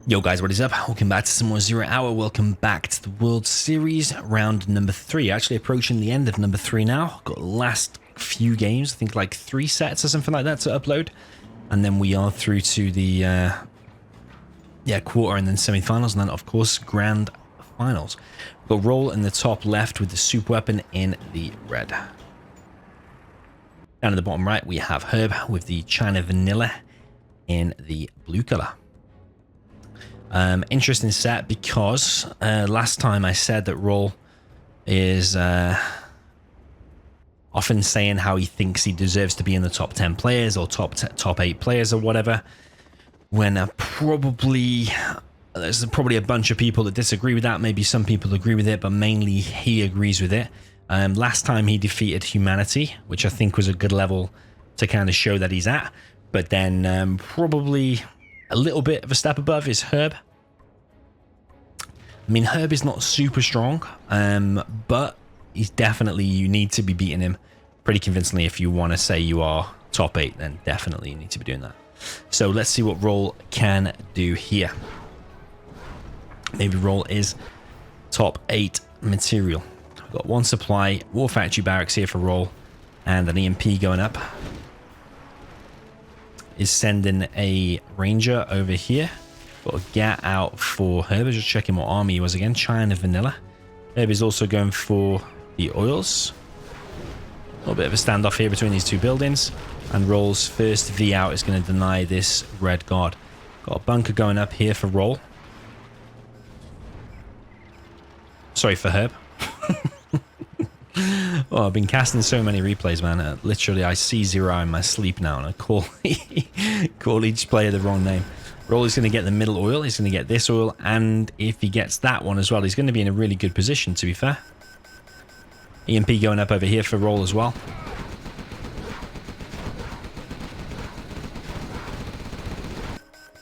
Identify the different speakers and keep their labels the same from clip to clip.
Speaker 1: Yo guys, what is up? Welcome back to some more Zero Hour. Welcome back to the World Series, round number 3. Actually approaching the end of number 3 now. Got the last few games, I think like 3 sets or something like that to upload. And then we are through to the quarter and then semi-finals, and then of course grand finals. We've got Roll in the top left with the super weapon in the red. Down at the bottom right we have Herb with the China Vanilla in the blue color. Interesting set because last time I said that Roll is often saying how he thinks he deserves to be in the top 10 players or top 8 players or whatever, when there's probably a bunch of people that disagree with that. Maybe some people agree with it, but mainly he agrees with it. Last time he defeated Humanity, which I think was a good level to kind of show that he's at, but then probably a little bit of a step above is Herb. I mean, Herb is not super strong, but he's definitely, you need to be beating him pretty convincingly if you want to say you are top 8, then definitely you need to be doing that. So let's see what Roll can do here. Maybe Roll is top 8 material. We've got 1 supply, War Factory Barracks here for Roll, and an EMP going up. Is sending a Ranger over here. Got a Gat out for Herb. Just checking what army he was again. China Vanilla. Herb is also going for the oils. A little bit of a standoff here between these two buildings. And Roll's first V out is going to deny this red guard. Got a bunker going up here for Roll. Sorry for Herb. Oh, I've been casting so many replays, man. Literally, I see Zero in my sleep now, and I call each player the wrong name. Roll is going to get the middle oil. He's going to get this oil, and if he gets that one as well, he's going to be in a really good position, to be fair. EMP going up over here for Roll as well.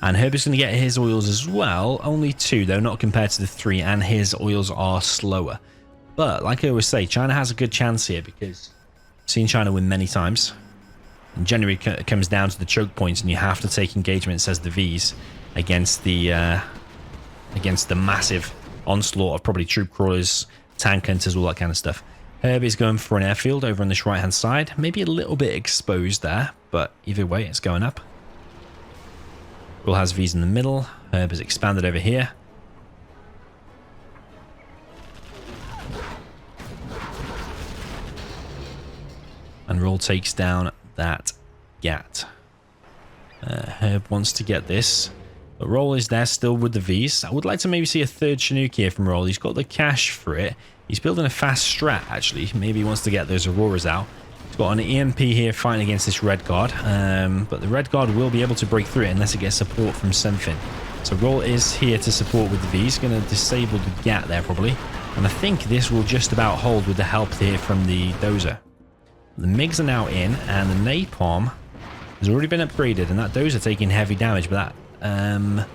Speaker 1: And Herb is going to get his oils as well. Only 2, though, not compared to the 3, and his oils are slower. But, like I always say, China has a good chance here because I've seen China win many times. And generally it comes down to the choke points, and you have to take engagement, says the Vs, against the massive onslaught of probably troop crawlers, tank hunters, all that kind of stuff. Herb is going for an airfield over on this right-hand side. Maybe a little bit exposed there, but either way, it's going up. Roll has Vs in the middle. Herb has expanded over here. And Roll takes down that Gat. Herb wants to get this. But Roll is there still with the Vs. I would like to maybe see a 3rd Chinook here from Roll. He's got the cash for it. He's building a fast strat, actually. Maybe he wants to get those Auroras out. He's got an EMP here fighting against this red guard. But the red guard will be able to break through it unless it gets support from something. So Roll is here to support with the Vs. Going to disable the Gat there, probably. And I think this will just about hold with the help here from the Dozer. The MiGs are now in, and the Napalm has already been upgraded, and that Dozer taking heavy damage, but that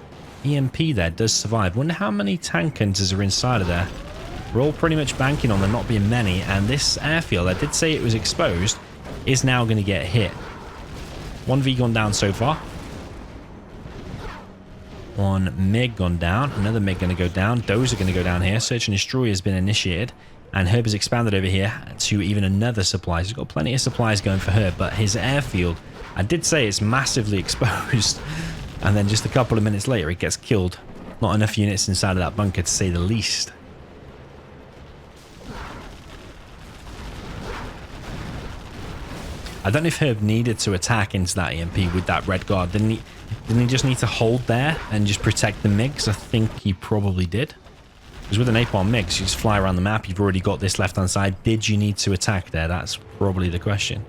Speaker 1: EMP there does survive. Wonder how many tank hunters are inside of there. We're all pretty much banking on there not being many, and this airfield, I did say it was exposed, is now going to get hit. 1 V gone down so far. 1 MiG gone down, another MiG going to go down. Dozer going to go down here. Search and destroy has been initiated. And Herb has expanded over here to even another supply. He's got plenty of supplies going for Herb, but his airfield, I did say it's massively exposed. And then just a couple of minutes later, it gets killed. Not enough units inside of that bunker, to say the least. I don't know if Herb needed to attack into that EMP with that red guard. Didn't he just need to hold there and just protect the MiGs? I think he probably did. Because with an napalm mix, you just fly around the map. You've already got this left-hand side. Did you need to attack there? That's probably the question.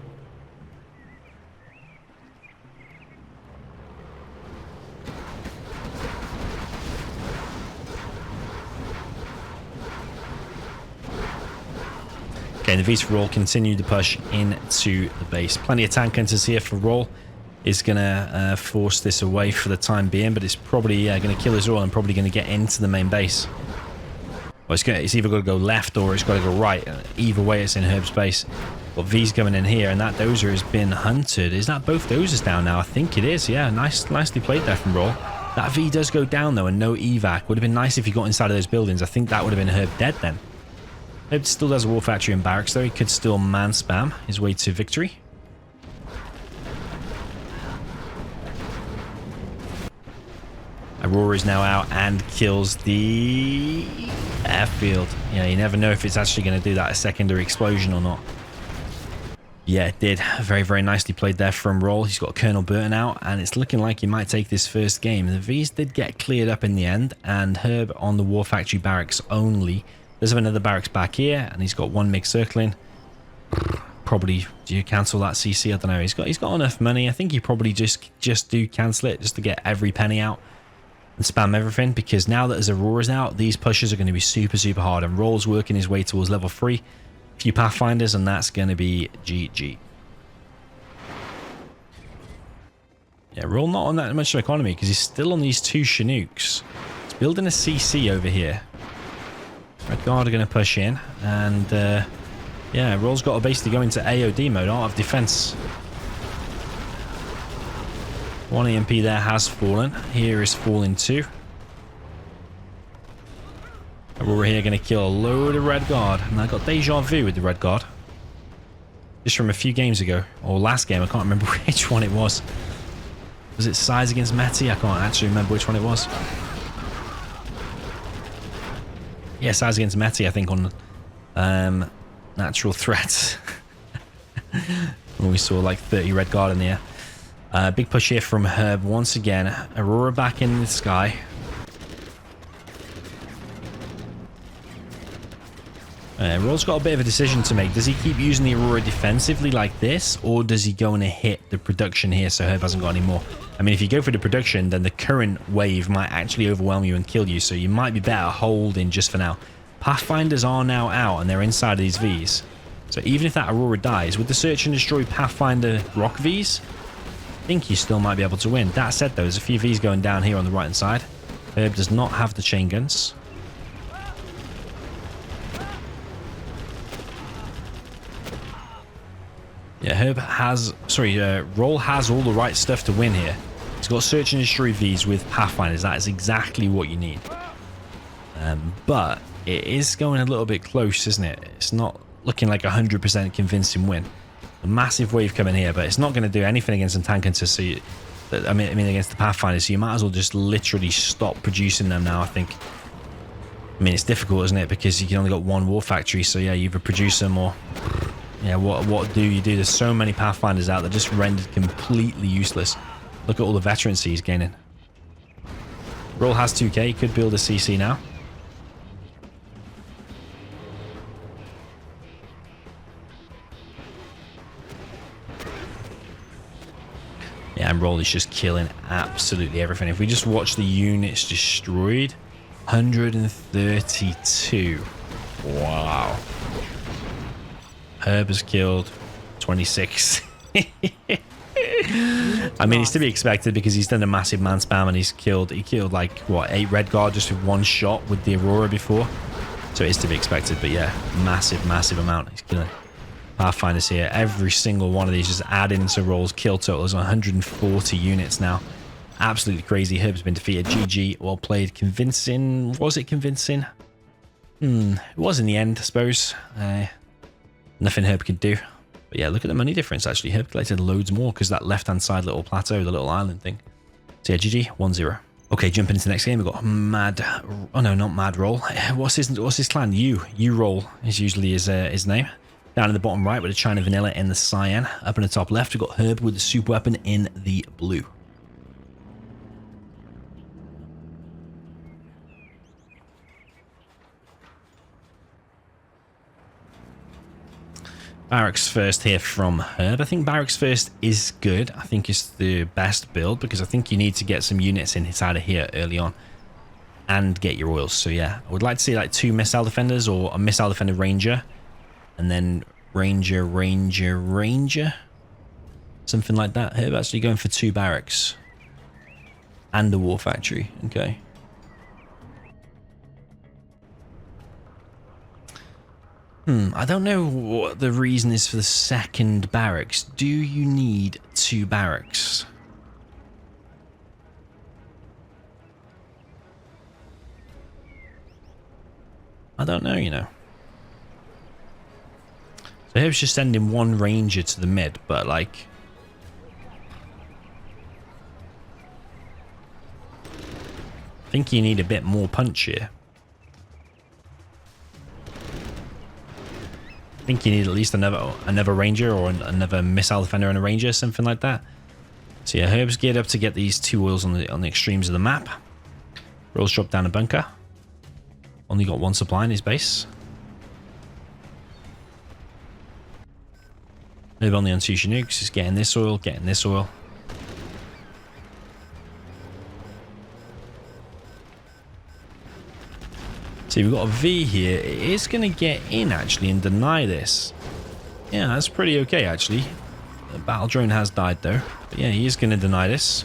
Speaker 1: Okay, the Vs for Roll continue to push into the base. Plenty of tank hunters here for Roll. Is going to force this away for the time being, but it's probably going to kill his oil and probably going to get into the main base. Well, it's either got to go left or it's got to go right. Either way, it's in Herb's base. Got V's coming in here, and that Dozer has been hunted. Is that both Dozers down now? I think it is, yeah. Nicely played there from Roll. That V does go down though, and no evac. Would have been nice if he got inside of those buildings. I think that would have been Herb dead then. Herb still does a war factory and barracks though. He could still man spam his way to victory. Aurora is now out and kills the airfield. Yeah, you never know if it's actually going to do that a secondary explosion or not. Yeah, it did. Very, very nicely played there from Roll. He's got Colonel Burton out, and it's looking like he might take this first game. The Vs did get cleared up in the end, and Herb on the War Factory barracks only. There's another barracks back here, and he's got one MiG circling. Probably, do you cancel that CC? I don't know. He's got enough money. I think you probably just do cancel it, just to get every penny out and spam everything, because now that his Aurora's out, these pushes are going to be super, super hard, and Roll's working his way towards level 3. Few Pathfinders, and that's going to be GG. Yeah, Roll not on that much of economy because he's still on these 2 Chinooks. He's building a CC over here. Red Guard are going to push in, and yeah, Roll's got to basically go into AOD mode, Art of Defense. One EMP there has fallen. Here is falling 2. Aurora here going to kill a load of Red Guard. And I got deja vu with the Red Guard. Just from a few games ago. Or last game, I can't remember which one it was. Was it Size against Meti? I can't actually remember which one it was. Yeah, Size against Meti, I think, on Natural Threats. When we saw like 30 Red Guard in the air. Big push here from Herb once again. Aurora back in the sky. Roll's got a bit of a decision to make. Does he keep using the Aurora defensively like this, or does he go and hit the production here so Herb hasn't got any more? I mean, if you go for the production, then the current wave might actually overwhelm you and kill you, so you might be better holding just for now. Pathfinders are now out, and they're inside of these Vs. So even if that Aurora dies, with the Search and Destroy Pathfinder Rock Vs, I think you still might be able to win. That said, though, there's a few Vs going down here on the right-hand side. Herb does not have the chain guns. Yeah, Roll has all the right stuff to win here. He's got Search and Destroy Vs with Pathfinders. That is exactly what you need. But it is going a little bit close, isn't it? It's not looking like a 100% convincing win. A massive wave coming here, but it's not going to do anything against some tank hunters. So I mean against the Pathfinders. So you might as well just literally stop producing them now, I think. I mean, it's difficult, isn't it? Because you can only got one war factory. So yeah, you either produce them or... Yeah, what do you do? There's so many Pathfinders out that just rendered completely useless. Look at all the veterancy he's gaining. Roll has 2k, he could build a CC now. Yeah, and Roll is just killing absolutely everything. If we just watch the units destroyed, 132. Wow. Herb has killed 26. I mean, it's to be expected because he's done a massive man spam and he killed like, what, 8 Red Guard just with one shot with the Aurora before. So it is to be expected, but yeah, massive, massive amount. He's killing Pathfinders here. Every single one of these just adding to Roll's kill totals. 140 units now. Absolutely crazy. Herb's been defeated. GG. Well played. Convincing. Was it convincing? It was in the end, I suppose. Nothing Herb could do. But yeah, look at the money difference, actually. Herb collected loads more because that left-hand side little plateau, the little island thing. So yeah, GG, 1-0. Okay, jumping into the next game, we've got Mad... Oh no, not Mad Roll. What's his clan? You Roll is usually his name. Down in the bottom right with the China Vanilla in the cyan. Up in the top left, we've got Herb with the super weapon in the blue. Barracks first here from Herb. I think Barracks first is good. I think it's the best build because I think you need to get some units inside of here early on and get your oils. So yeah, I would like to see like 2 missile defenders or a missile defender ranger and then ranger. Something like that. Herb actually going for 2 barracks and a war factory. Okay. I don't know what the reason is for the second barracks. Do you need 2 barracks? I don't know, you know. So Herb's just sending one ranger to the mid, but like... I think you need a bit more punch here. I think you need at least another ranger or another missile defender and a ranger, something like that. So yeah, Herb's geared up to get these 2 oils on the extremes of the map. Rolls drop down a bunker. Only got 1 supply in his base. Herb only on 2 Chinooks. He's getting this oil, getting this oil. See, we've got a V here. It is going to get in, actually, and deny this. Yeah, that's pretty okay, actually. The battle drone has died, though. But yeah, he is going to deny this.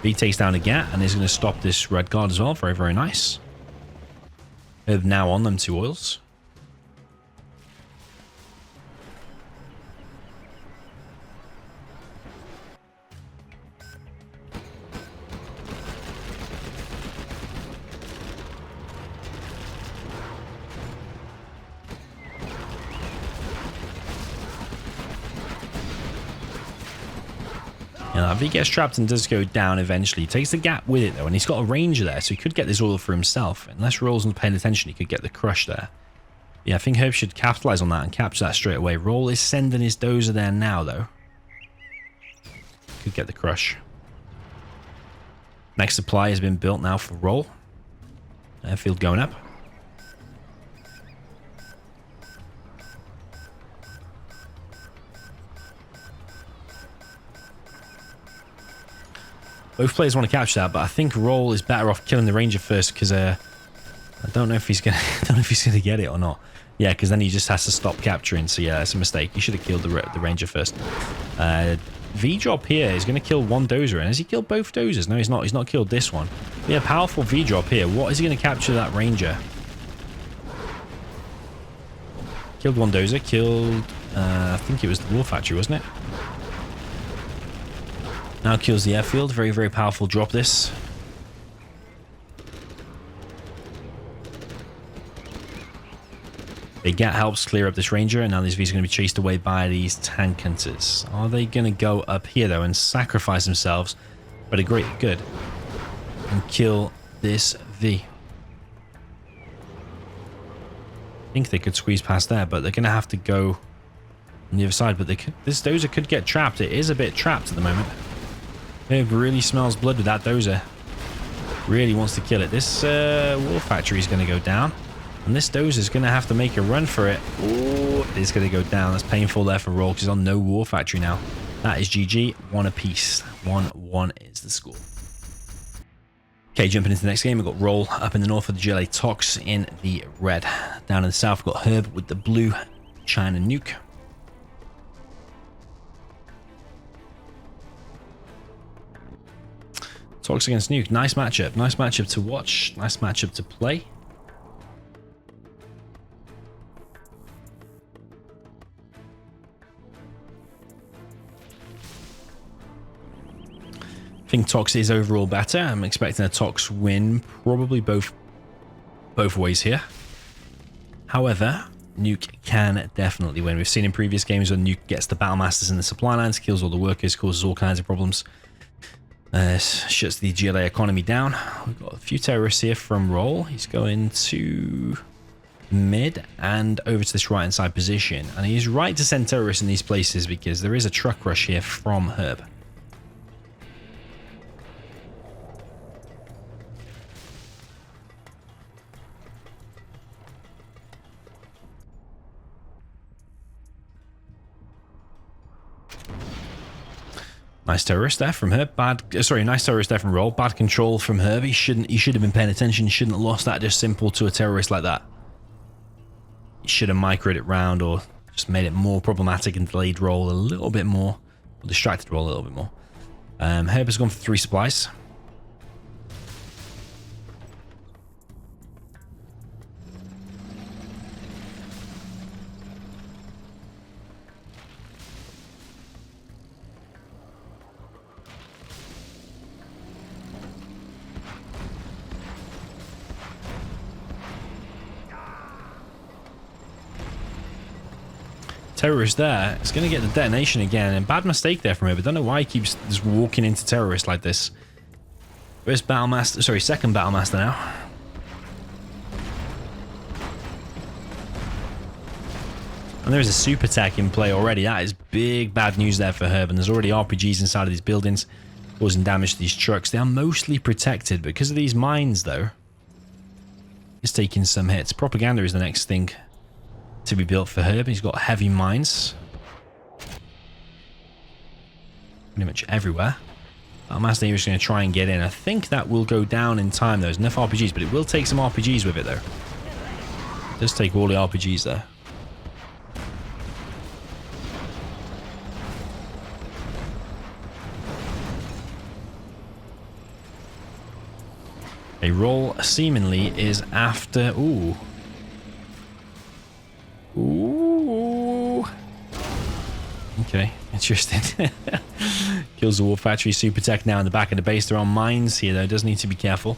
Speaker 1: V takes down a Gat and is going to stop this red guard as well. Very, very nice. Herb now on them 2 oils. If he gets trapped and does go down eventually, he takes the gap with it though, and he's got a ranger there, so he could get this oil for himself. Unless Roll's not paying attention, he could get the crush there. Yeah, I think Herb should capitalize on that and capture that straight away. Roll is sending his dozer there now though. Could get the crush. Next supply has been built now for Roll. Airfield going up. Both players want to capture that, but I think Roll is better off killing the ranger first because I don't know if he's gonna get it or not. Yeah, because then he just has to stop capturing. So yeah, it's a mistake. He should have killed the ranger first. V drop here is going to kill 1 dozer, and has he killed both dozers? No, he's not. He's not killed this one. Yeah, powerful V drop here. What is he going to capture that ranger? Killed 1 dozer. Killed. I think it was the war factory, wasn't it? Now kills the airfield. Very, very powerful drop this. Big Gat helps clear up this ranger, and now this V's going to be chased away by these tank hunters. Are they going to go up here though and sacrifice themselves for the great good and kill this V? I think they could squeeze past there, but they're going to have to go on the other side. But this dozer could get trapped. It is a bit trapped at the moment. It really smells blood with that dozer. Really wants to kill it. This war factory is going to go down. And this dozer is going to have to make a run for it. Oh, it's going to go down. That's painful there for Roll because he's on no war factory now. That is GG. 1 apiece. 1-1 is the score. Okay, jumping into the next game, we've got Roll up in the north with the GLA Tox in the red. Down in the south, we've got Herb with the blue China nuke. Tox against nuke. Nice matchup. Nice matchup to watch. Nice matchup to play. I think Tox is overall better. I'm expecting a Tox win, probably both ways here. However, Nuke can definitely win. We've seen in previous games when Nuke gets the Battle Masters in the supply lines, kills all the workers, causes all kinds of problems. Shuts the GLA economy down. We've got a few terrorists here from Roll. He's going to mid and over to this right hand side position. And he's right to send terrorists in these places because there is a truck rush here from Herb. Nice terrorist there from Herb. Nice terrorist there from Roll. Bad control from Herb. He should have been paying attention. He shouldn't have lost that just simple to a terrorist like that. He should have microed it round or just made it more problematic and delayed Roll a little bit more. Or distracted Roll a little bit more. Herb has gone for 3 supplies. Terrorist there. It's going to get the detonation again. And bad mistake there from him. I don't know why he keeps just walking into terrorists like this. First Battlemaster, sorry, second Battlemaster now. And there is a super tech in play already. That is big bad news there for Herb. And there's already RPGs inside of these buildings causing damage to these trucks. They are mostly protected because of these mines, though. It's taking some hits. Propaganda is the next thing to be built for Herb. He's got heavy mines pretty much everywhere. Master here is going to try and get in. I think that will go down in time. There's enough RPGs, but it will take some RPGs with it, though. It does take all the RPGs there. A roll seemingly is after... Ooh. Ooh. Okay, interesting. Kills the War Factory. Super Tech now in the back of the base. There are mines here, though. Does need to be careful.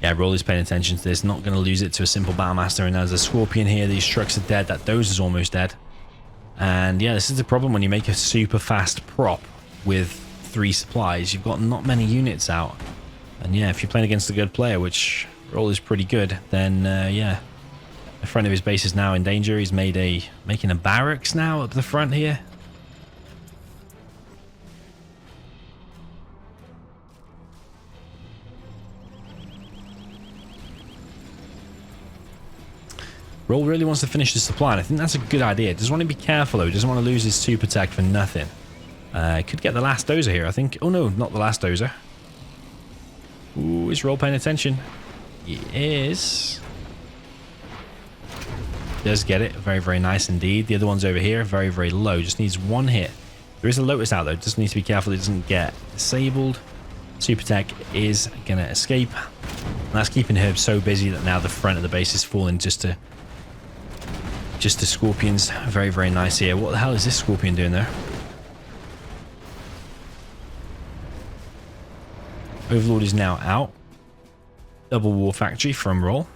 Speaker 1: Yeah, Roll is paying attention to this. Not going to lose it to a simple Battlemaster. And there's a Scorpion here. These trucks are dead. That Doze is almost dead. And yeah, this is the problem when you make a super fast prop with 3 supplies. You've got not many units out. And yeah, if you're playing against a good player, which Roll is pretty good, then yeah. The front of his base is now in danger. He's making a barracks now up the front here. Roll really wants to finish the supply, and I think that's a good idea. Doesn't want to be careful, though. He doesn't want to lose his super tech for nothing. Could get the last dozer here, I think. Oh, no, not the last dozer. Ooh, is Roll paying attention? He is. Does get it. Very, very nice indeed. The other one's over here. Very, very low. Just needs 1 hit. There is a Lotus out, though. Just needs to be careful it doesn't get disabled. Super tech is going to escape. And that's keeping Herb so busy that now the front of the base is falling just to Scorpions. Very, very nice here. What the hell is this Scorpion doing there? Overlord is now out. Double War Factory from Roll.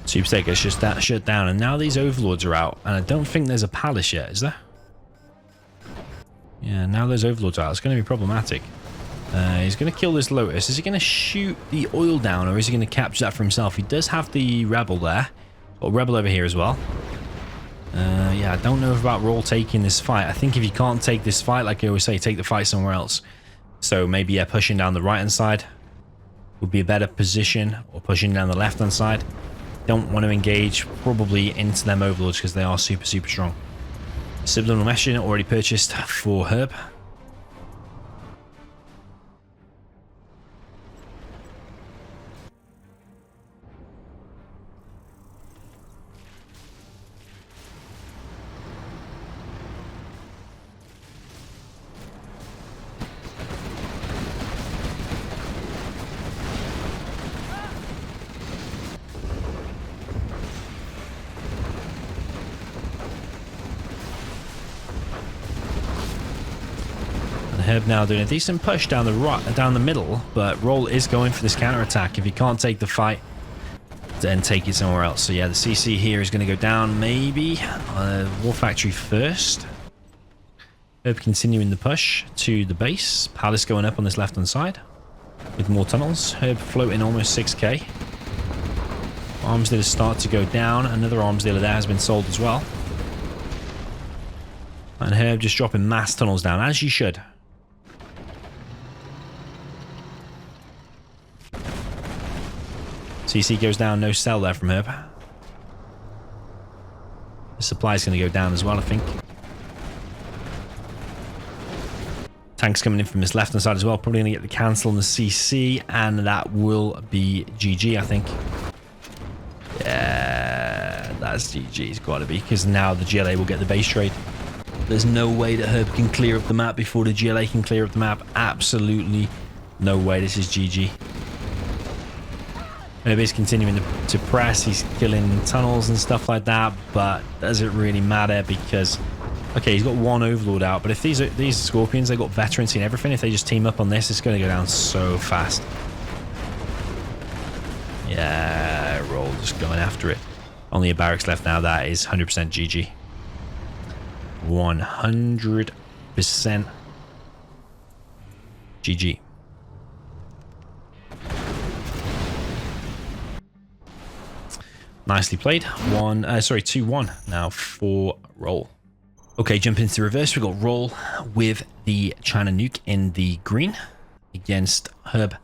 Speaker 1: Super Tech gets just that shut down, and now these Overlords are out, and I don't think there's a palace yet, is there? Yeah, now those Overlords are out. It's going to be problematic. He's going to kill this Lotus. Is he going to shoot the oil down, or is he going to capture that for himself? He does have the Rebel there. Got Rebel over here as well. Yeah, I don't know about Roll taking this fight. I think if you can't take this fight, like I always say, take the fight somewhere else. So maybe, yeah, pushing down the right-hand side would be a better position, or pushing down the left-hand side. Don't want to engage probably into them Overlords because they are super, super strong. Subliminal Meshing already purchased for Herb. Herb now doing a decent push down the middle, but Roll is going for this counter-attack. If he can't take the fight, then take it somewhere else. So yeah, the CC here is going to go down, maybe. War Factory first. Herb continuing the push to the base. Palace going up on this left-hand side with more tunnels. Herb floating almost 6k. Arms dealer start to go down. Another arms dealer there has been sold as well. And Herb just dropping mass tunnels down, as you should. CC goes down, no sell there from Herb. The supply is going to go down as well, I think. Tank's coming in from his left-hand side as well. Probably going to get the cancel on the CC, and that will be GG, I think. Yeah, that's GG. It's got to be, because now the GLA will get the base trade. There's no way that Herb can clear up the map before the GLA can clear up the map. Absolutely no way. This is GG. Herb is continuing to press. He's killing tunnels and stuff like that, but doesn't really matter because, okay, he's got one Overlord out, but if these Scorpions, they've got veterancy and everything. If they just team up on this, it's going to go down so fast. Yeah, roll, just going after it. Only a barracks left now. That is 100% GG. 100% GG. Nicely played. 2-1 now for roll. Okay, jump into the reverse. We got roll with the China nuke in the green against Herb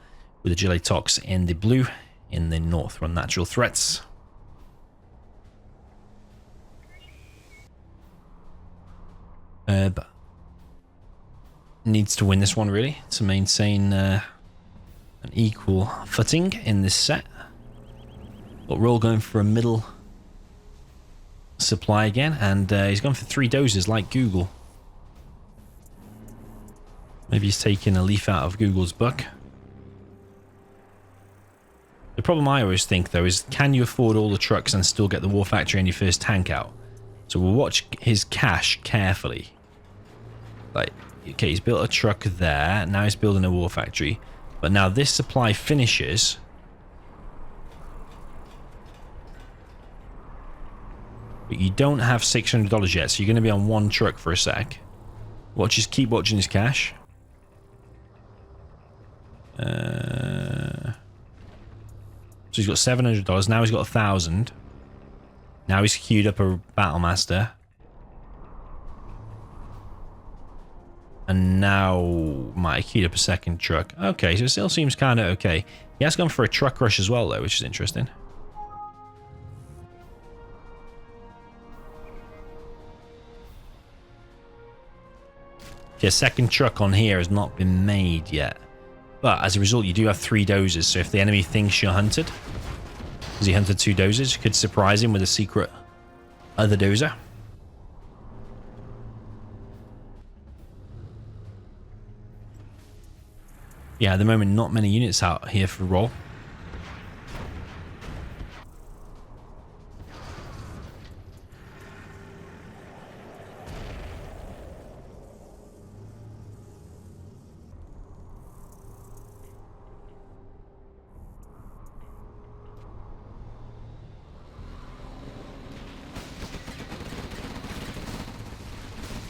Speaker 1: with the Gillet Tox in the blue in the north. Run natural threats. Herb needs to win this one really to maintain an equal footing in this set. But roll going for a middle supply again, and he's gone for 3 doses like Google. Maybe he's taking a leaf out of Google's book. The problem I always think though is, can you afford all the trucks and still get the war factory and your first tank out? So we'll watch his cash carefully. Like, okay, he's built a truck there, now he's building a war factory, but now this supply finishes. But you don't have $600 yet, so you're going to be on one truck for a sec. Keep watching his cash. So he's got $700. Now he's got 1,000. Now he's queued up a Battlemaster. And now might have queued up a second truck. Okay, so it still seems kind of okay. He has gone for a truck rush as well, though, which is interesting. Your second truck on here has not been made yet. But as a result, you do have 3 dozers. So if the enemy thinks you're hunted, because he hunted 2 dozers, you could surprise him with a secret other dozer. Yeah, at the moment, not many units out here for roll.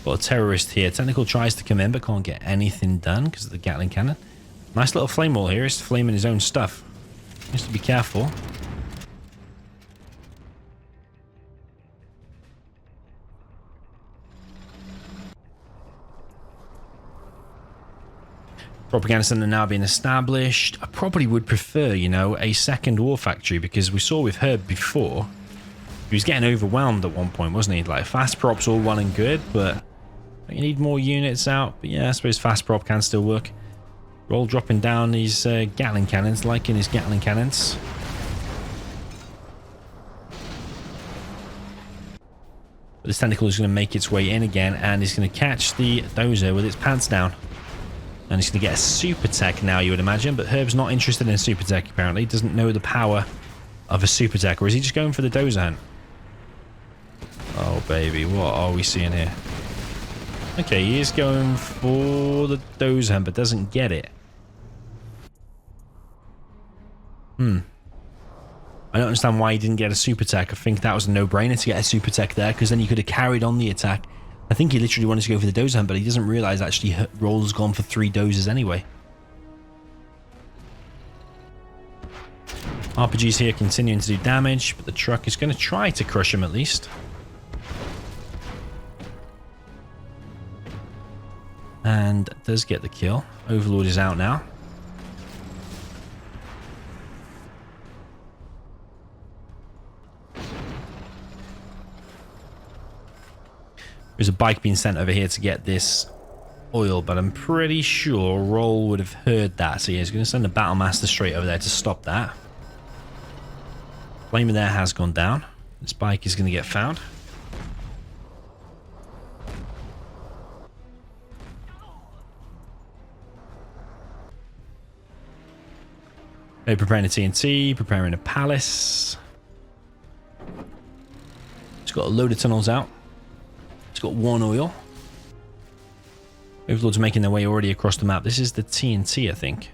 Speaker 1: Got a terrorist here. Technical tries to come in but can't get anything done because of the Gatling cannon. Nice little flame wall here. He's flaming his own stuff. He has to be careful. Propaganda center now being established. I probably would prefer, you know, a second war factory, because we saw with Herb before, he was getting overwhelmed at one point, wasn't he? Like, fast prop's all well and good, but you need more units out. But yeah, I suppose fast prop can still work. We're all dropping down these Gatling cannons, liking his Gatling cannons. But this tentacle is going to make its way in again, and it's going to catch the dozer with its pants down. And it's going to get a super tech now, you would imagine. But Herb's not interested in a super tech, apparently. He doesn't know the power of a super tech. Or is he just going for the dozer hunt? Oh, baby. What are we seeing here? Okay, he is going for the dozer hunt, but doesn't get it. I don't understand why he didn't get a super tech. I think that was a no-brainer to get a super tech there, because then you could have carried on the attack I think he literally wanted to go for the dozer hunt, but he doesn't realize actually Roll's gone for 3 dozers anyway. RPG's here continuing to do damage, but the truck is going to try to crush him at least. And does get the kill. Overlord is out now. There's a bike being sent over here to get this oil, but I'm pretty sure Roll would have heard that. So yeah, he's going to send the Battle Master straight over there to stop that. Flamer there has gone down. This bike is going to get found. They're preparing a TNT, preparing a palace. It's got a load of tunnels out. It's got 1 oil. Overlords making their way already across the map. This is the TNT, I think.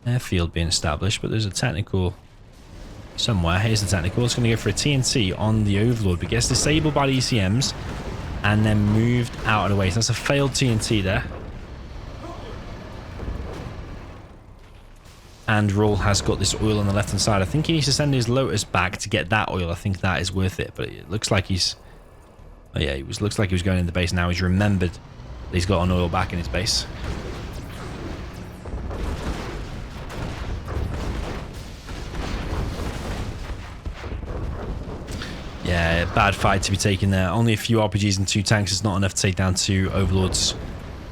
Speaker 1: Airfield being established, but there's a technical somewhere. Here's the technical. It's going to go for a TNT on the Overlord, but gets disabled by the ECMs and then moved out of the way. So that's a failed TNT there. And Roll has got this oil on the left hand side. I think he needs to send his Lotus back to get that oil. I think that is worth it, but it looks like he's... Oh yeah, looks like he was going in the base. Now he's remembered that he's got an oil back in his base. Yeah, bad fight to be taken there. Only a few RPGs and 2 tanks is not enough to take down 2 Overlords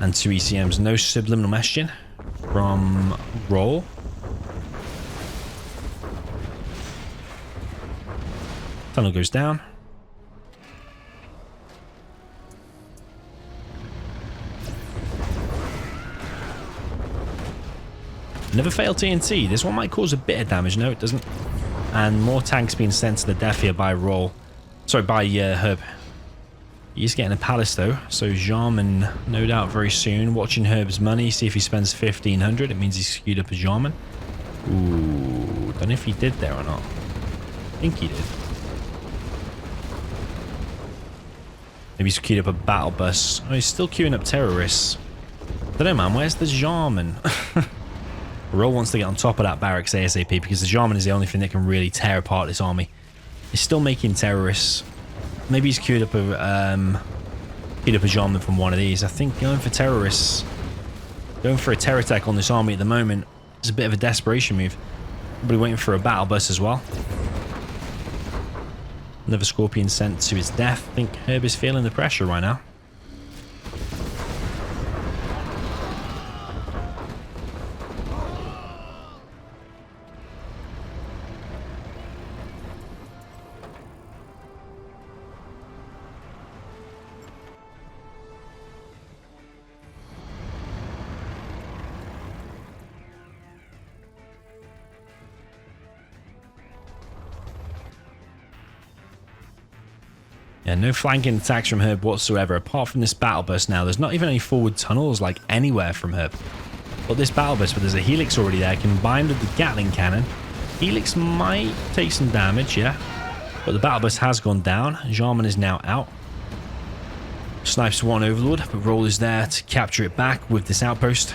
Speaker 1: and 2 ECMs. No subliminal messaging from Roll. Tunnel goes down. Never fail TNT. This one might cause a bit of damage. No, it doesn't. And more tanks being sent to the death here by Roll. Sorry, by Herb. He's getting a palace though. So Jarman, no doubt very soon. Watching Herb's money. See if he spends 1,500. It means he's skewed up a Jarman. Ooh, don't know if he did there or not. I think he did. Maybe he's queued up a battle bus. Oh, he's still queuing up terrorists. Don't know, man. Where's the Jarman? Roll wants to get on top of that barracks ASAP because the Jarman is the only thing that can really tear apart this army. He's still making terrorists. Maybe he's queued up a Jarman from one of these. I think going for terrorists, going for a terror attack on this army at the moment is a bit of a desperation move. Probably waiting for a battle bus as well. Another Scorpion sent to his death. I think Herb is feeling the pressure right now. Yeah, no flanking attacks from Herb whatsoever, apart from this battle bus now. There's not even any forward tunnels, like, anywhere from Herb. But this battle bus, but there's a Helix already there, combined with the Gatling cannon. Helix might take some damage, yeah. But the battle bus has gone down. Jarman is now out. Snipes 1 Overlord, but Roll is there to capture it back with this outpost.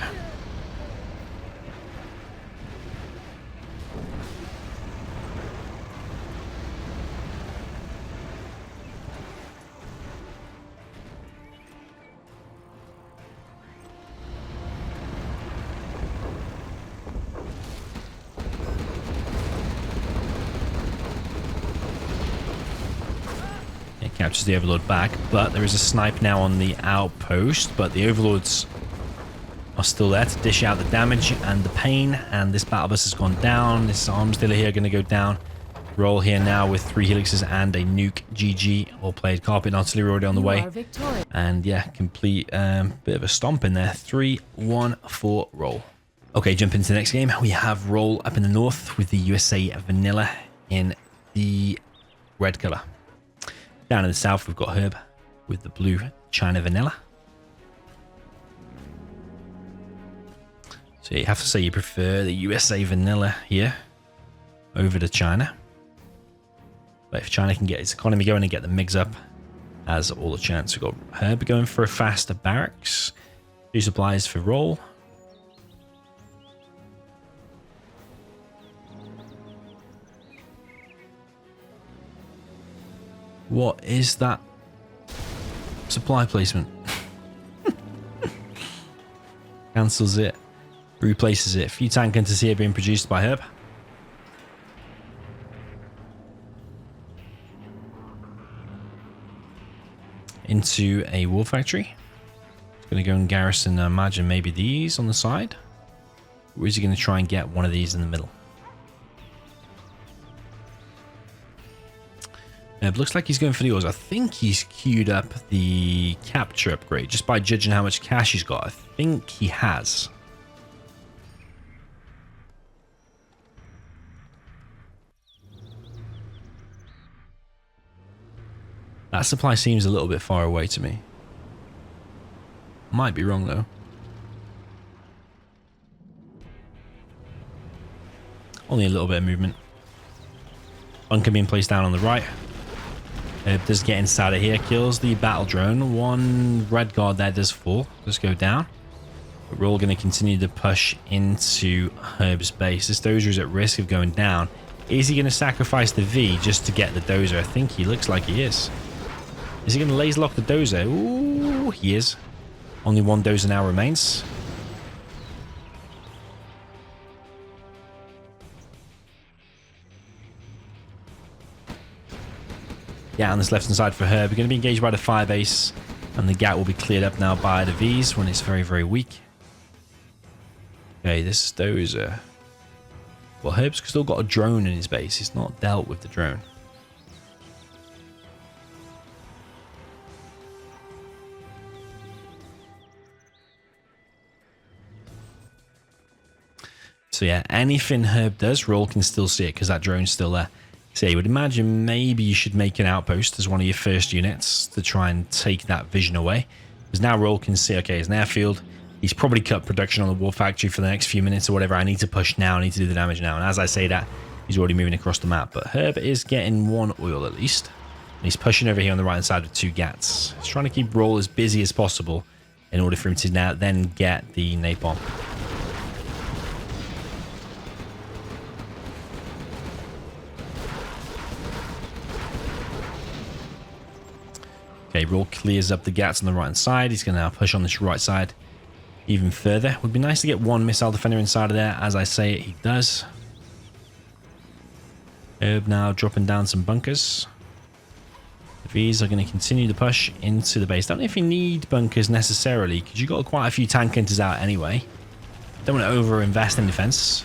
Speaker 1: Captures the Overlord back, but there is a snipe now on the outpost, but the Overlords are still there to dish out the damage and the pain, and this battle bus has gone down. This arms dealer here going to go down. Roll here now with 3 helixes and a nuke. GG, all played. Carpet and artillery already on the way, and yeah, complete bit of a stomp in there. 3-1 for Roll. Okay, jump into the next game. We have Roll up in the north with the USA Vanilla in the red color. Down in the south, we've got Herb with the blue China Vanilla. So you have to say you prefer the USA Vanilla here over to China. But if China can get its economy going and get the MiGs up, has all the chance. We've got Herb going for a faster barracks. 2 supplies for roll. What is that supply placement? Cancels it. Replaces it. A few tank hunters here being produced by Herb. Into a war factory. He's going to go and garrison, imagine maybe these on the side. Or is he going to try and get one of these in the middle? It looks like he's going for the ores. I think he's queued up the capture upgrade. Just by judging how much cash he's got, I think he has. That supply seems a little bit far away to me. Might be wrong though. Only a little bit of movement. Bunker being placed down on the right. Does get inside of here, kills the battle drone. One red guard there does fall. Does go down. But we're all going to continue to push into Herb's base. This dozer is at risk of going down. Is he going to sacrifice the V just to get the dozer? I think he looks like he is. Is he going to laser lock the dozer? Ooh, he is. Only one dozer now remains. Yeah, on this left hand side for Herb. We're going to be engaged by the fire base, and the gap will be cleared up now by the Vs when it's very, very weak. Okay, this dozer. Well, Herb's still got a drone in his base. He's not dealt with the drone. So yeah, anything Herb does, Roll can still see it because that drone's still there. So you would imagine maybe you should make an outpost as one of your first units to try and take that vision away. Because now Roll can see, okay, it's an airfield. He's probably cut production on the war factory for the next few minutes or whatever. I need to push now. I need to do the damage now. And as I say that, he's already moving across the map. But Herb is getting 1 oil at least. And he's pushing over here on the right hand side with 2 gats. He's trying to keep Roll as busy as possible in order for him to now then get the napalm. Okay, Roll clears up the gats on the right hand side. He's going to now push on this right side even further. Would be nice to get 1 missile defender inside of there. As I say it, he does. Herb now dropping down some bunkers. The Vs are going to continue to push into the base. Don't know if you need bunkers necessarily, because you've got quite a few tank hunters out anyway. Don't want to over-invest in defense.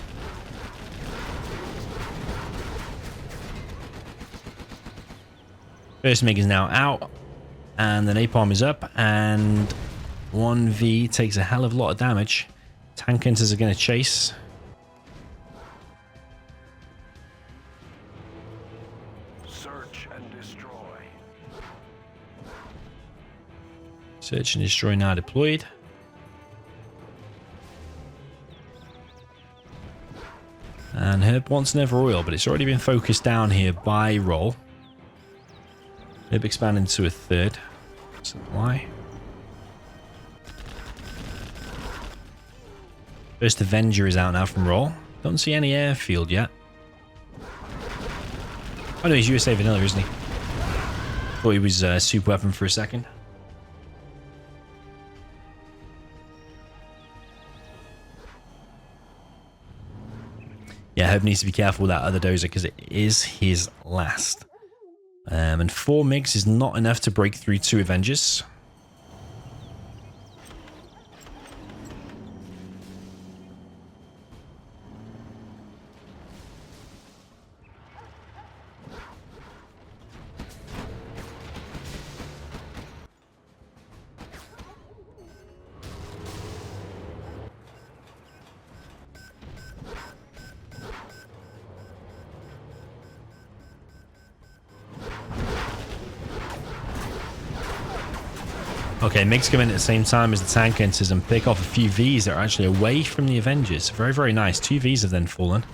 Speaker 1: First MiG is now out. And the napalm is up, and 1V takes a hell of a lot of damage. Tank hunters are going to chase.
Speaker 2: Search and destroy.
Speaker 1: Search and destroy now deployed. And Herb wants another oil, but it's already been focused down here by Roll. Herb expanding to a 3rd supply. First Avenger is out now from Roll. Don't see any airfield yet. Oh no, he's USA Vanilla, isn't he? Thought he was super weapon for a second. Yeah, Herb needs to be careful with that other dozer because it is his last. And 4 MiGs is not enough to break through 2 Avengers. Okay, MiGs come in at the same time as the tank hunters and pick off a few Vs that are actually away from the Avengers. Very, very nice. 2 Vs have then fallen.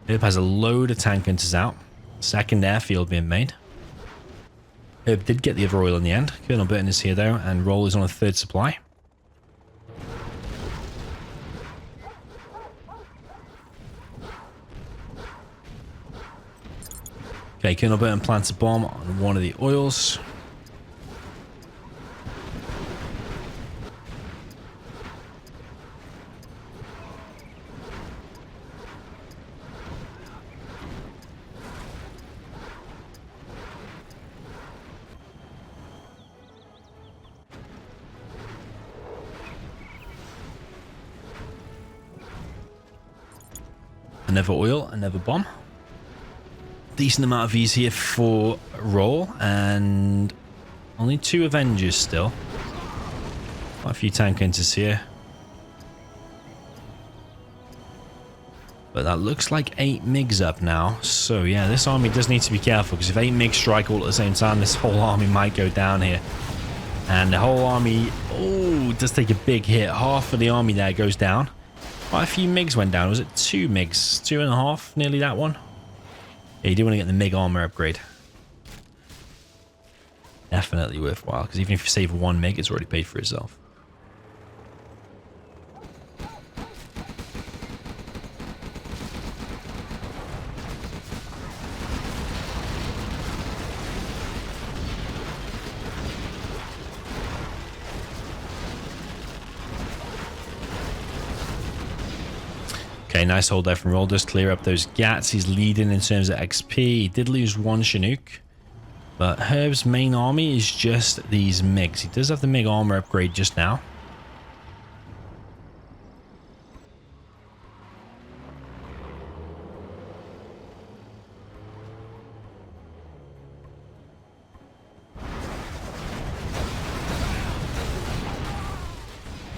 Speaker 1: Herb has a load of tank hunters out. Second airfield being made. Herb did get the other oil in the end. Colonel Burton is here though, and Roll is on a third supply. Okay, Colonel Burton plants a bomb on one of the oils. Another oil, another bomb. Decent amount of these here for Roll, and only 2 Avengers still. Quite a few tank hunters here. But that looks like 8 MiGs up now. So yeah, this army does need to be careful, because if 8 MiGs strike all at the same time, this whole army might go down here. And the whole army, oh, does take a big hit. Half of the army there goes down. Quite a few MiGs went down. Was it 2 MiGs? 2.5, nearly that one. Yeah, you do want to get the MiG armor upgrade. Definitely worthwhile, because even if you save 1 MiG, it's already paid for itself. Okay, nice hold there from Roll. Just clear up those gats. He's leading in terms of XP. He did lose 1 Chinook. But Herb's main army is just these MiGs. He does have the MiG armor upgrade just now.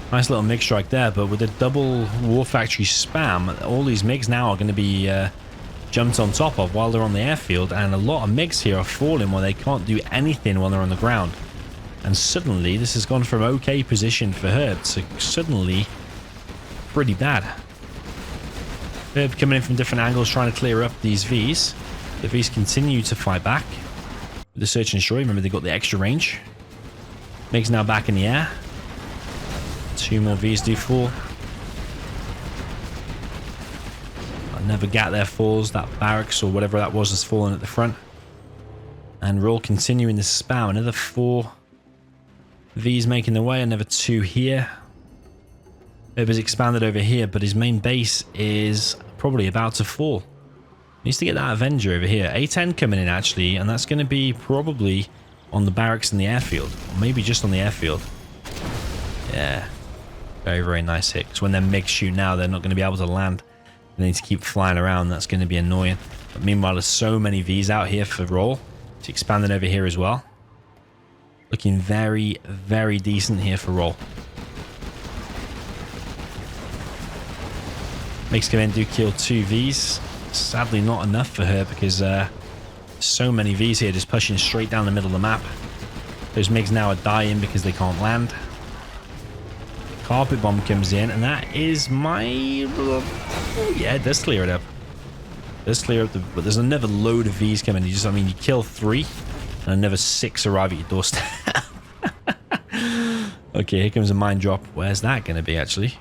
Speaker 1: Nice little MiG strike there, but with the double War Factory spam, all these MiGs now are going to be jumped on top of while they're on the airfield, and a lot of MiGs here are falling while they can't do anything while they're on the ground. And suddenly, this has gone from okay position for Herb to suddenly pretty bad. Herb coming in from different angles, trying to clear up these Vs. The Vs continue to fight back. With the Search and Destroy, remember they got the extra range. MiGs now back in the air. 2 more Vs do fall. Another gat there falls. That barracks or whatever that was has fallen at the front. And Roll continuing the spam. Another 4 Vs making their way. Another 2 here. Herb has expanded over here, but his main base is probably about to fall. Needs to get that Avenger over here. A10 coming in actually, and that's going to be probably on the barracks in the airfield. Or maybe just on the airfield. Yeah. Very, very nice hit. Because when their MiGs shoot now, they're not going to be able to land. They need to keep flying around. That's going to be annoying. But meanwhile, there's so many Vs out here for Roll. It's expanding over here as well. Looking very, very decent here for Roll. MiGs come in, do kill 2 Vs. Sadly, not enough for her because so many Vs here just pushing straight down the middle of the map. Those MiGs now are dying because they can't land. Carpet bomb comes in, and that is my... Oh, yeah, it does clear it up. It does clear up the... But there's another load of Vs coming. You just, I mean, you kill 3, and another 6 arrive at your doorstep. Okay, here comes a mine drop. Where's that going to be, actually?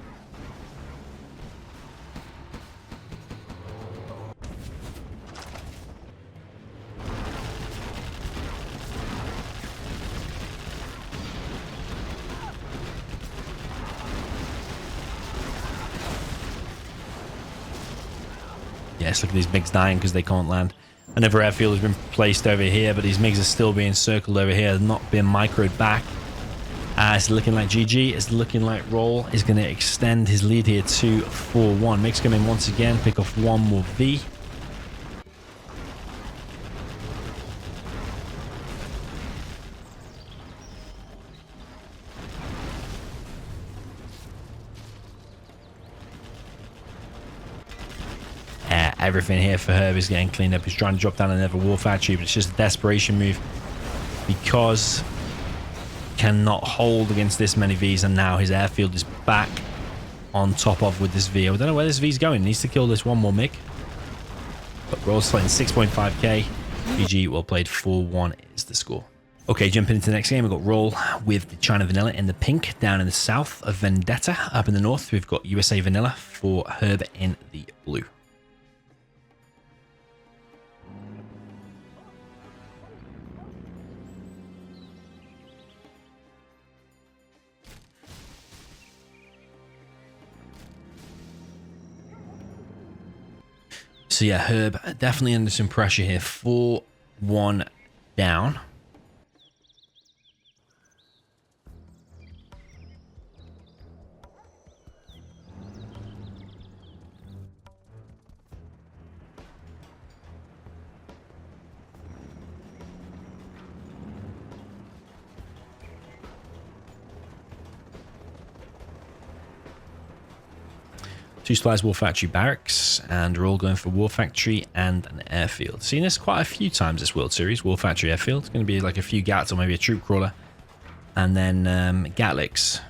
Speaker 1: Yes, look at these MiGs dying because they can't land. Another airfield has been placed over here, but these MiGs are still being circled over here, not being microed back. It's looking like GG. It's looking like Roll is going to extend his lead here to 4-1. MiGs come in once again, pick off 1 more V. Everything here for Herb is getting cleaned up. He's trying to drop down another War Factory, but it's just a desperation move because cannot hold against this many Vs, and now his airfield is back on top of with this V. I don't know where this V's going. He needs to kill this 1 more MiG. But Roll's playing 6.5k. GG, well played. 4-1 is the score. Okay, jumping into the next game, we've got Roll with the China Vanilla in the pink down in the south of Vendetta. Up in the north, we've got USA Vanilla for Herb in the blue. So yeah, Herb definitely under some pressure here. 4-1 down. Two supplies, War Factory Barracks, and we're all going for War Factory and an airfield. Seen this quite a few times this World Series. War Factory Airfield. It's going to be like a few Gats or maybe a troop crawler. And then Gatlicks.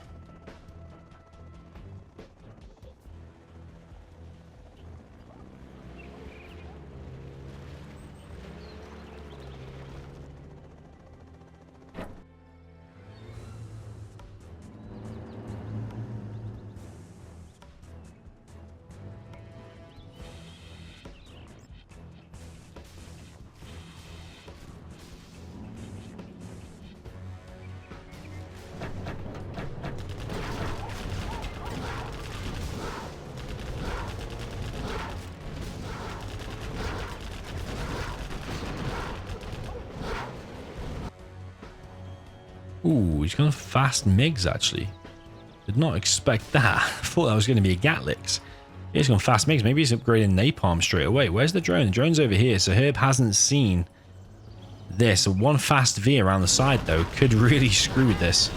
Speaker 1: Ooh, he's gone fast MiGs actually. Did not expect that. I thought that was going to be a Gatlicks. He's gone fast MiGs. Maybe he's upgrading Napalm straight away. Where's the drone? The drone's over here. So Herb hasn't seen this. So one fast V around the side though could really screw with this.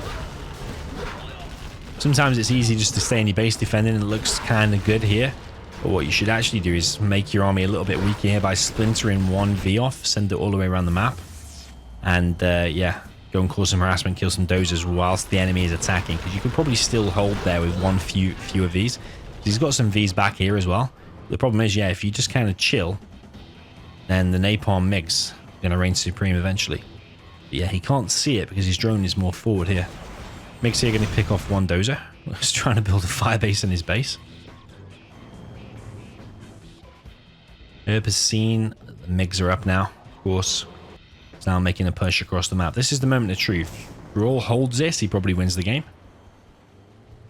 Speaker 1: Sometimes it's easy just to stay in your base defending and it looks kind of good here. But what you should actually do is make your army a little bit weaker here by splintering one V off. Send it all the way around the map. And yeah. Go and cause some harassment, kill some dozers whilst the enemy is attacking. Because you could probably still hold there with fewer Vs. He's got some Vs back here as well. The problem is, yeah, if you just kind of chill, then the Napalm MiGs are going to reign supreme eventually. But yeah, he can't see it because his drone is more forward here. MiGs here going to pick off one dozer. He's trying to build a firebase in his base. Herb has seen the MiGs are up now, of course. He's now making a push across the map. This is the moment of truth. If Rawl holds this, he probably wins the game.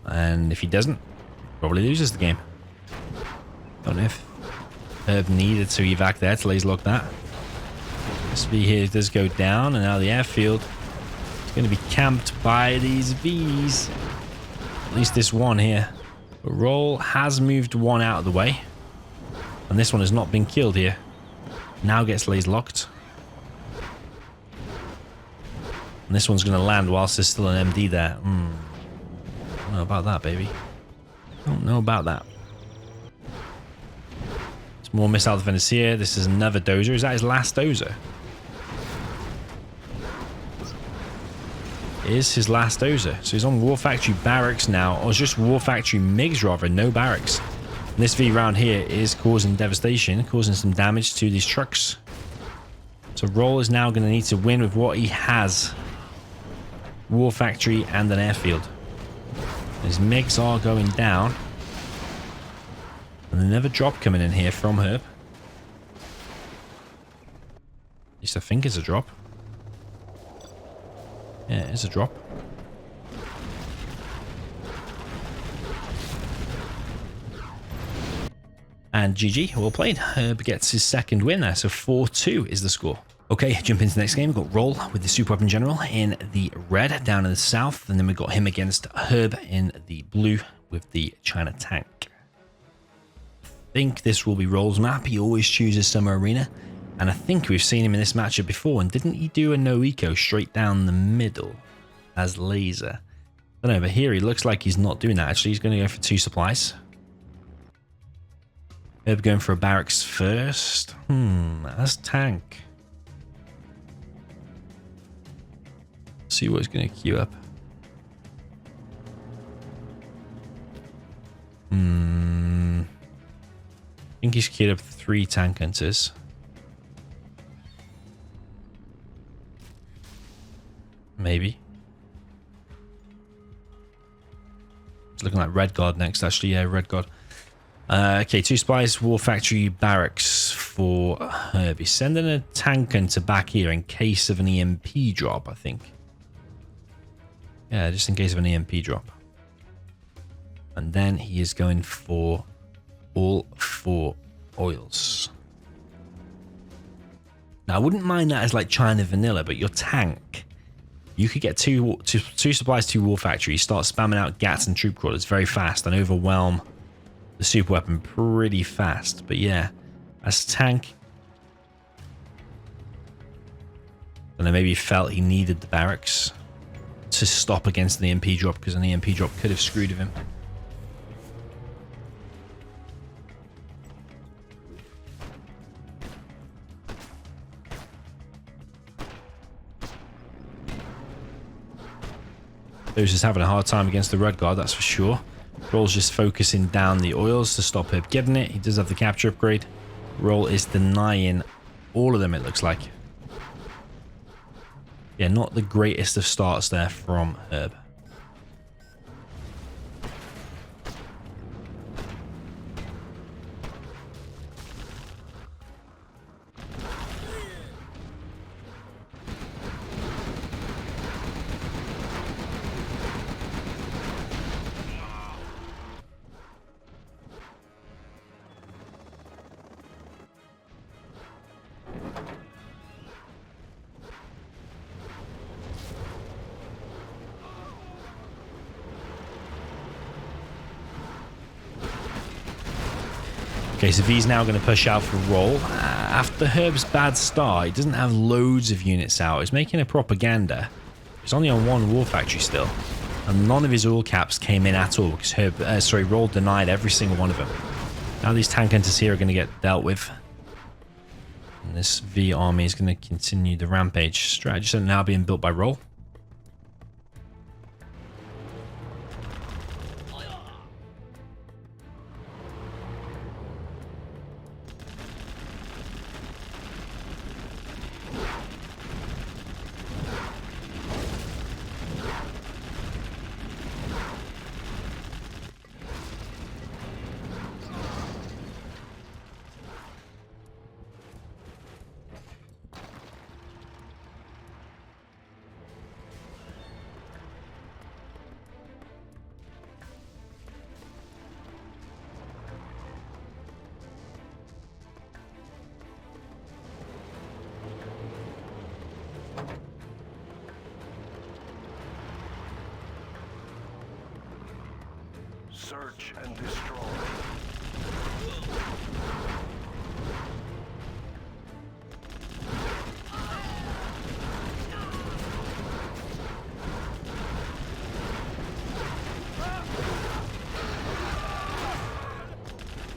Speaker 1: And if he doesn't, probably loses the game. Don't know if Herb needed to evac there to laser lock that. This V here does go down, and now the airfield is going to be camped by these Vs. At least this one here. But Rawl has moved one out of the way. And this one has not been killed here. Now gets laser locked. And this one's going to land whilst there's still an MD there. Don't know about that, baby. Don't know about that. There's more missile defenders here. This is another dozer. Is that his last dozer? It is his last dozer. So he's on War Factory Barracks now. Or just War Factory MiGs rather, no barracks. And this V round here is causing devastation, causing some damage to these trucks. So Roll is now going to need to win with what he has. War Factory and an airfield. His MiGs are going down. And another drop coming in here from Herb. At least I think it's a drop. Yeah, it is a drop. And GG, well played. Herb gets his second win there, so 4-2 is the score. Okay, jump into the next game. We've got Roll with the Super Weapon General in the red down in the south. And then we've got him against Herb in the blue with the China tank. I think this will be Roll's map. He always chooses Summer Arena. And I think we've seen him in this matchup before. And didn't he do a no eco straight down the middle as laser? I don't know, but here he looks like he's not doing that. Actually, he's going to go for 2 supplies. Herb going for a barracks first. That's tank. See what he's going to queue up. I think he's queued up 3 tank hunters. Maybe. It's looking like Red Guard next, actually. Yeah, Red Guard. Okay, 2 supplies, War Factory, Barracks for Herbie. Sending a tank into back here in case of an EMP drop, I think. Yeah, just in case of an EMP drop. And then he is going for all 4 oils. Now, I wouldn't mind that as like China vanilla, but your tank, you could get two supplies, 2 War Factories, start spamming out GATs and troop crawlers very fast and overwhelm the super weapon pretty fast. But yeah, as a tank, and then maybe he felt he needed the barracks to stop against the EMP drop, because an EMP drop could have screwed with him. Those just having a hard time against the Red Guard, that's for sure. Roll's just focusing down the oils to stop Herb getting it. He does have the capture upgrade. Roll is denying all of them, it looks like. Yeah, not the greatest of starts there from Herb. Okay, so V's now going to push out for Roll. After Herb's bad start, he doesn't have loads of units out. He's making a propaganda. He's only on 1 War Factory still. And none of his oil caps came in at all, because Roll denied every single one of them. Now these tank hunters here are going to get dealt with. And this V army is going to continue the rampage. Strategies are now being built by Roll.
Speaker 2: Search and destroy.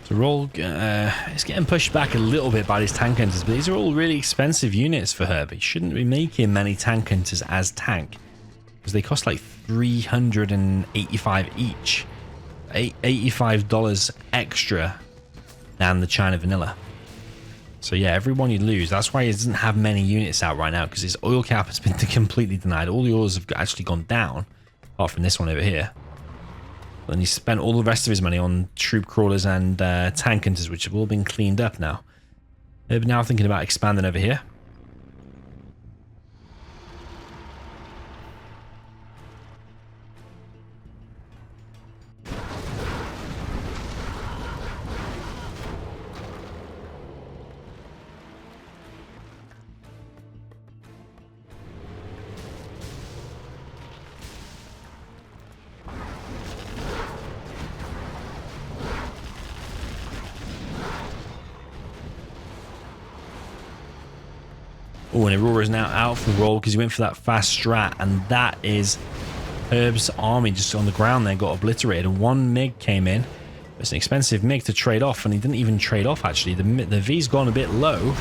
Speaker 1: So Roll is getting pushed back a little bit by these tank hunters, but these are all really expensive units for her. But he shouldn't be making many tank hunters as tank, because they cost like 385 each. $85 extra than the China vanilla. So yeah, every one you lose. That's why he doesn't have many units out right now, because his oil cap has been completely denied. All the oils have actually gone down, apart from this one over here. Then he spent all the rest of his money on troop crawlers and tank hunters, which have all been cleaned up now. They're now thinking about expanding over here. Oh, and Aurora is now out for Roll because he went for that fast strat, and that is Herb's army just on the ground there got obliterated. And 1 MiG came in. It's an expensive MiG to trade off, and he didn't even trade off actually. The V's gone a bit low,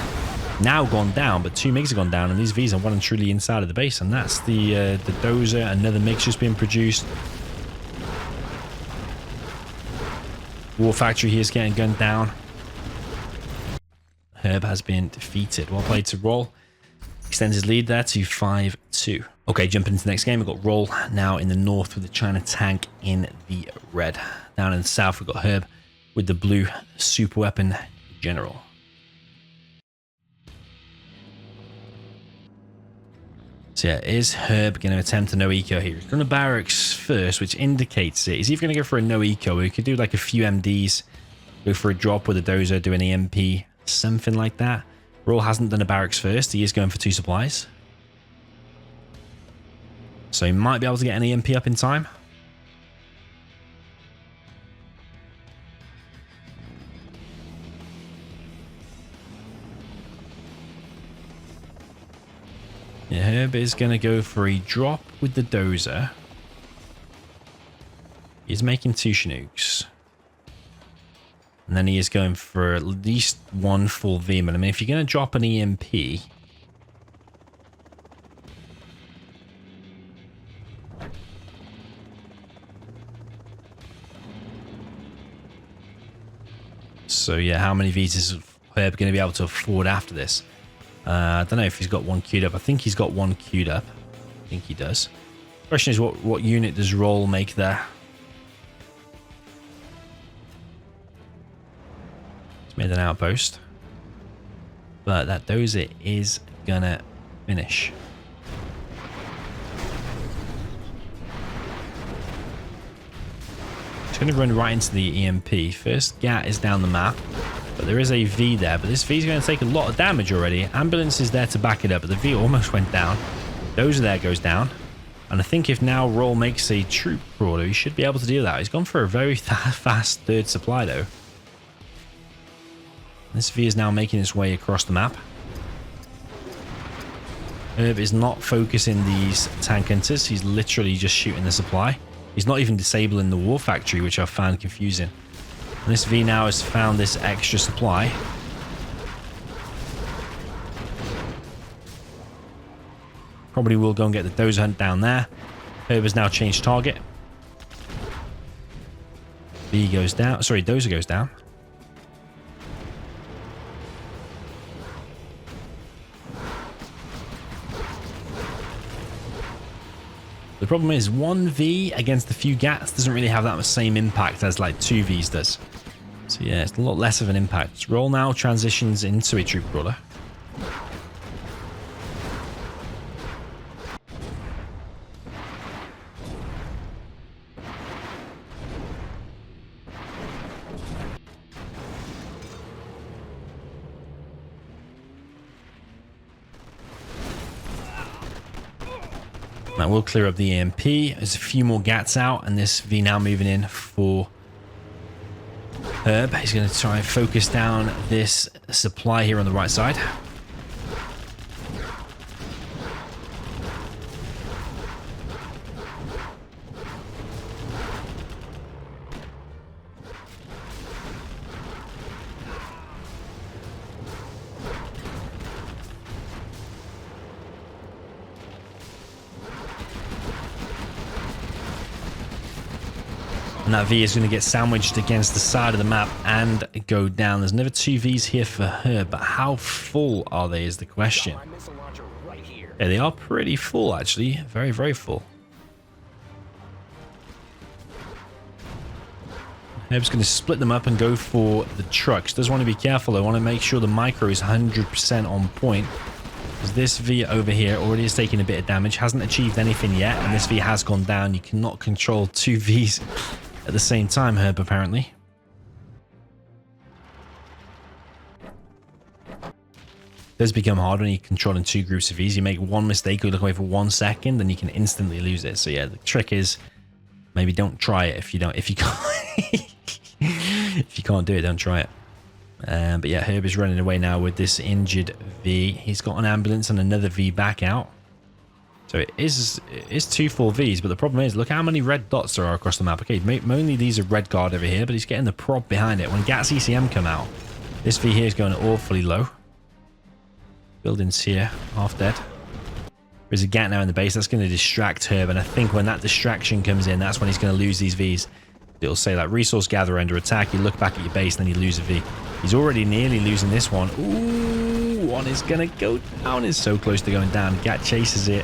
Speaker 1: now gone down, but 2 MiGs have gone down, and these V's are well and truly inside of the base, and that's the dozer. Another MiG's just been produced. War Factory here is getting gunned down. Herb has been defeated. Well played to Roll. Extends his lead there to 5-2. Okay, jumping into the next game, we've got Roll now in the north with the China tank in the red. Down in the south, we've got Herb with the blue super weapon general. So yeah, is Herb going to attempt a no eco here? He's going to barracks first, which indicates it. He's either going to go for a no eco, or he could do like a few MDs, go for a drop with a dozer, do an EMP, something like that. Roll hasn't done a barracks first. He is going for 2 supplies. So he might be able to get an EMP up in time. Yeah, Herb is going to go for a drop with the dozer. He's making 2 Chinooks. And then he is going for at least 1 full Veman. I mean, if you're going to drop an EMP... So yeah, how many Vs is Herb going to be able to afford after this? I don't know if he's got 1 queued up. I think he's got 1 queued up. I think he does. Question is, what unit does Roll make there? He's made an outpost. But that dozer is going to finish. It's going to run right into the EMP. First GAT is down the map. But there is a V there, but this V is going to take a lot of damage already. Ambulance is there to back it up, but the V almost went down. Dozer there goes down. And I think if now Roll makes a troop crawler, he should be able to do that. He's gone for a very fast 3rd supply though. This V is now making its way across the map. Herb is not focusing these tank hunters. He's literally just shooting the supply. He's not even disabling the war factory, which I found confusing. And this V now has found this extra supply. Probably will go and get the dozer hunt down there. Herb has now changed target. V goes down. Sorry, dozer goes down. The problem is 1 V against a few GATs doesn't really have that much same impact as like 2 Vs does. So yeah, it's a lot less of an impact. Roll now transitions into a troop crawler. That will clear up the EMP. There's a few more GATs out, and this V now moving in for Herb. He's going to try and focus down this supply here on the right side. And that V is going to get sandwiched against the side of the map and go down. There's another 2 Vs here for her, but how full are they is the question. Yeah, they are pretty full, actually. Very, very full. Herb's going to split them up and go for the trucks. Does want to be careful. I want to make sure the micro is 100% on point. Because this V over here already is taking a bit of damage. Hasn't achieved anything yet. And this V has gone down. You cannot control 2 Vs at the same time, Herb, apparently. It does become hard when you're controlling 2 groups of Vs. You make 1 mistake, you look away for 1 second, and you can instantly lose it. So yeah, the trick is maybe don't try it if you can't if you can't do it, don't try it. But yeah, Herb is running away now with this injured V. He's got an ambulance and another V back out. So it is 2 full Vs, but the problem is, look how many red dots there are across the map. Okay, mainly these are red guard over here, but he's getting the prop behind it. When GAT's ECM come out, this V here is going awfully low. Buildings here, half dead. There's a GAT now in the base. That's going to distract Herb, and I think when that distraction comes in, that's when he's going to lose these Vs. It'll say like resource gatherer under attack. You look back at your base, and then you lose a V. He's already nearly losing this one. Ooh, one is going to go down. It's so close to going down. GAT chases it.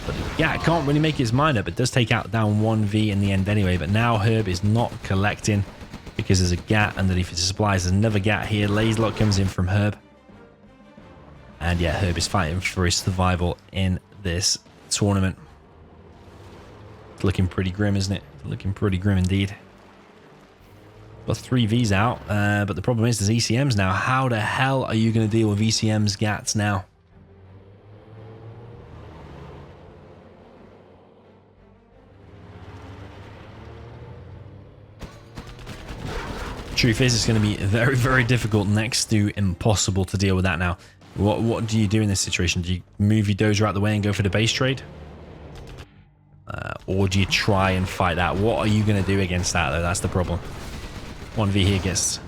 Speaker 1: But the Gat can't really make his mind up. It does take out down 1V in the end anyway. But now Herb is not collecting because there's a Gat underneath his supplies. There's another Gat here. Laserlock comes in from Herb. And yeah, Herb is fighting for his survival in this tournament. It's looking pretty grim, isn't it? Looking pretty grim indeed. Got 3 Vs out, but the problem is there's ECMs now. How the hell are you going to deal with ECMs, Gats now? Truth is, it's going to be very, very difficult, next to impossible to deal with that now. What do you do in this situation? Do you move your dozer out the way and go for the base trade? Or do you try and fight that? What are you going to do against that, though? That's the problem. 1V here gets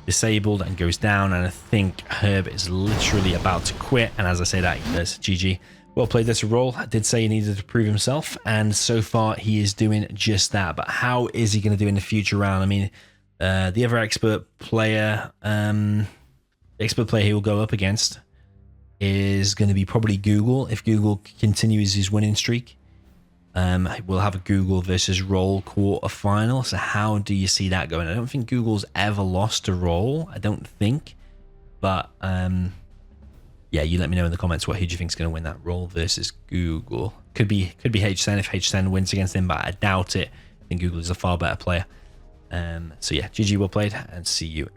Speaker 1: disabled and goes down, and I think Herb is literally about to quit. And as I say that, there's GG. Well played there to Roll. I did say he needed to prove himself, and so far he is doing just that. But how is he going to do in the future round? I mean, the other expert player he will go up against is going to be probably Google. If Google continues his winning streak, we'll have a Google versus Roll quarterfinal. So how do you see that going? I don't think Google's ever lost to Roll. I don't think. But yeah, you let me know in the comments who do you think is going to win that, Roll versus Google. Could be HSN if HSN wins against him, but I doubt it. I think Google is a far better player. So yeah, GG, well played, and see you